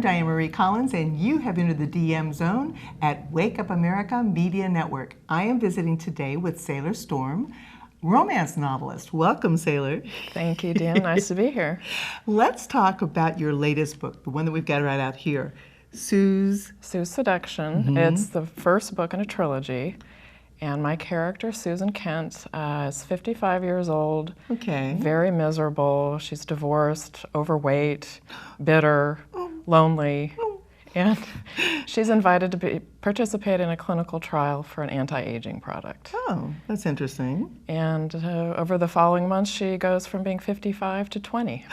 Diane Marie Collins, and you have entered the DM zone at Wake Up America Media Network. I am visiting today with Saylor Storm, romance novelist. Welcome, Saylor. Thank you, Dan. Nice to be here. Let's talk about your latest book, the one that we've got right out here, Sue's Seduction. It's the first book in a trilogy. And my character, Susan Kent, is 55 years old, very miserable. She's divorced, overweight, bitter, lonely, and she's invited to participate in a clinical trial for an anti-aging product. Oh, that's interesting. And over the following months, she goes from being 55 to 20.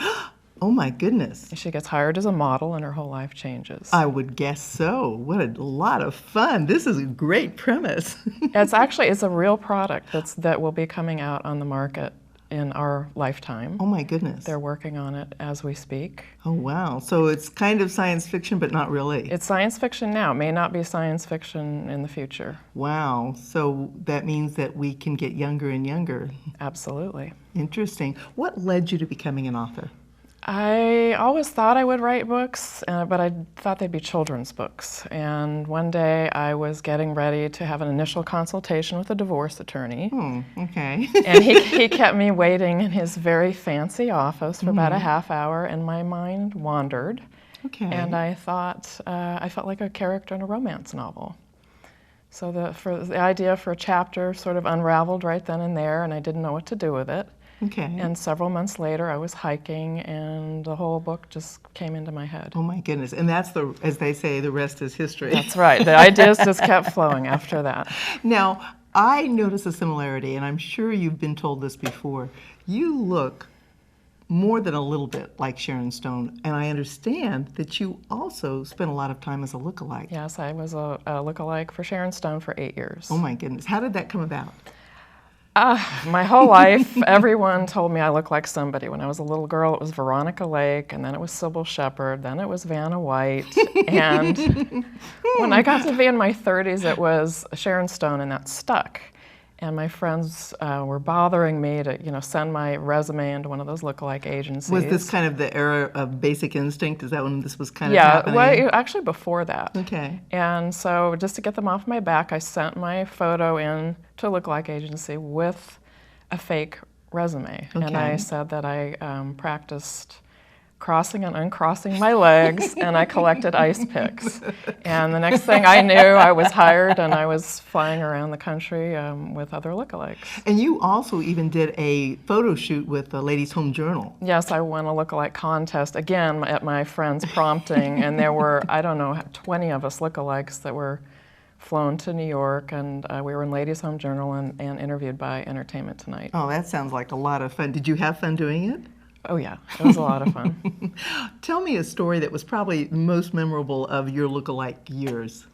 Oh my goodness. She gets hired as a model and her whole life changes. I would guess so. What a lot of fun. This is a great premise. It's a real product that will be coming out on the market in our lifetime. Oh my goodness. They're working on it as we speak. Oh wow. So it's kind of science fiction, but not really. It's science fiction now. It may not be science fiction in the future. Wow. So that means that we can get younger and younger. Absolutely. Interesting. What led you to becoming an author? I always thought I would write books, but I thought they'd be children's books. And one day I was getting ready to have an initial consultation with a divorce attorney. Okay. And he kept me waiting in his very fancy office for about a half hour, and my mind wandered. Okay. And I thought, I felt like a character in a romance novel. So the idea for a chapter sort of unraveled right then and there, and I didn't know what to do with it. Okay. And several months later, I was hiking, and the whole book just came into my head. Oh my goodness. And that's as they say, the rest is history. That's right. The ideas just kept flowing after that. Now, I notice a similarity, and I'm sure you've been told this before. You look more than a little bit like Sharon Stone, and I understand that you also spent a lot of time as a lookalike. Yes, I was a lookalike for Sharon Stone for 8 years. Oh my goodness. How did that come about? My whole life, everyone told me I looked like somebody. When I was a little girl, it was Veronica Lake, and then it was Sybil Shepherd, then it was Vanna White, and when I got to be in my 30s, it was Sharon Stone, and that stuck. And my friends were bothering me to, send my resume into one of those lookalike agencies. Was this kind of the era of Basic Instinct? Is that when this was kind of happening? Yeah, well, actually before that. Okay. And so just to get them off my back, I sent my photo in to a lookalike agency with a fake resume. Okay. And I said that I practiced crossing and uncrossing my legs, and I collected ice picks. And the next thing I knew, I was hired, and I was flying around the country with other lookalikes. And you also even did a photo shoot with the Ladies' Home Journal. Yes, I won a lookalike contest, again, at my friend's prompting, and there were, 20 of us lookalikes that were flown to New York, and we were in Ladies' Home Journal and interviewed by Entertainment Tonight. Oh, that sounds like a lot of fun. Did you have fun doing it? Oh yeah, it was a lot of fun. Tell me a story that was probably most memorable of your lookalike years.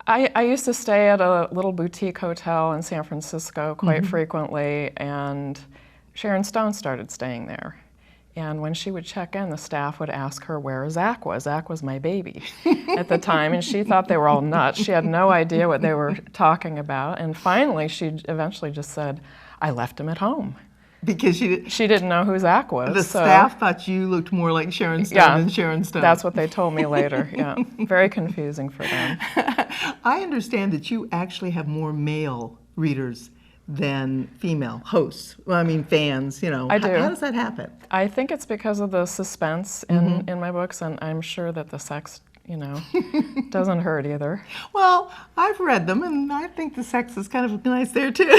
I used to stay at a little boutique hotel in San Francisco quite frequently, and Sharon Stone started staying there. And when she would check in, the staff would ask her where Zach was. Zach was my baby at the time, and she thought they were all nuts. She had no idea what they were talking about. And finally, she eventually just said, "I left him at home." Because she didn't know who Zach was. The staff thought you looked more like Sharon Stone than Sharon Stone. That's what they told me later, yeah. Very confusing for them. I understand that you actually have more male readers than female hosts. Well, I mean fans, I do. How does that happen? I think it's because of the suspense in my books, and I'm sure that the sex doesn't hurt either. Well, I've read them, and I think the sex is kind of nice there too.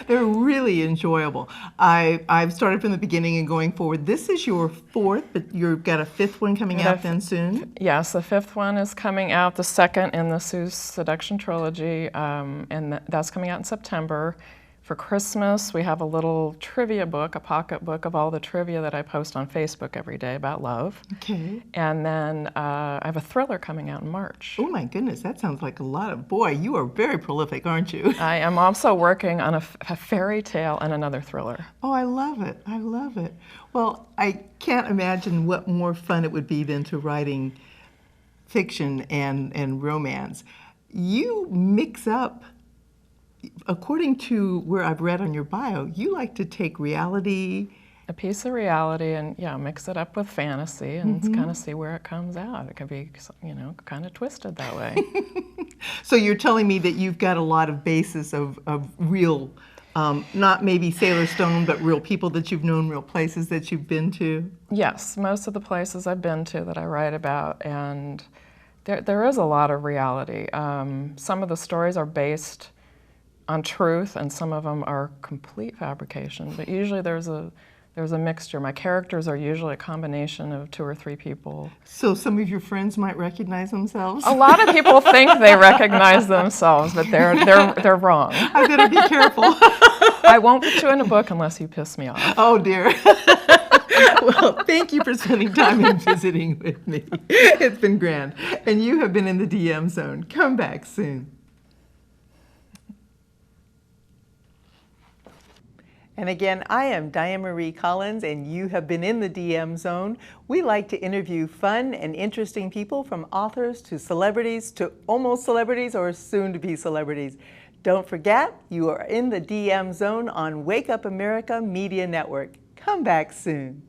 they're really enjoyable. I've started from the beginning and going forward. This is your fourth, but you've got a fifth one coming out then soon? Yes, the fifth one is coming out, the second in the Sue's Seduction trilogy, and that's coming out in September. For Christmas, we have a little trivia book, a pocket book of all the trivia that I post on Facebook every day about love. Okay. And then I have a thriller coming out in March. Oh my goodness, that sounds like a lot of, boy, you are very prolific, aren't you? I am also working on a fairy tale and another thriller. Oh, I love it. I love it. Well, I can't imagine what more fun it would be than to writing fiction and romance. You mix up, according to where I've read on your bio, you like to take reality a piece of reality and mix it up with fantasy and kind of see where it comes out. It can be, kind of twisted that way. So you're telling me that you've got a lot of basis of real, not maybe Saylor Stone, but real people that you've known, real places that you've been to? Yes, most of the places I've been to that I write about, and there is a lot of reality. Some of the stories are based on truth, and some of them are complete fabrication, but usually there's a mixture. My characters are usually a combination of 2 or 3 people. So some of your friends might recognize themselves? A lot of people think they recognize themselves, but they're wrong. I better be careful. I won't put you in a book unless you piss me off. Oh dear. Well, thank you for spending time and visiting with me. It's been grand. And you have been in the DM Zone. Come back soon. And again, I am Diane Marie Collins, and you have been in the DM Zone. We like to interview fun and interesting people, from authors to celebrities to almost celebrities or soon-to-be celebrities. Don't forget, you are in the DM Zone on Wake Up America Media Network. Come back soon.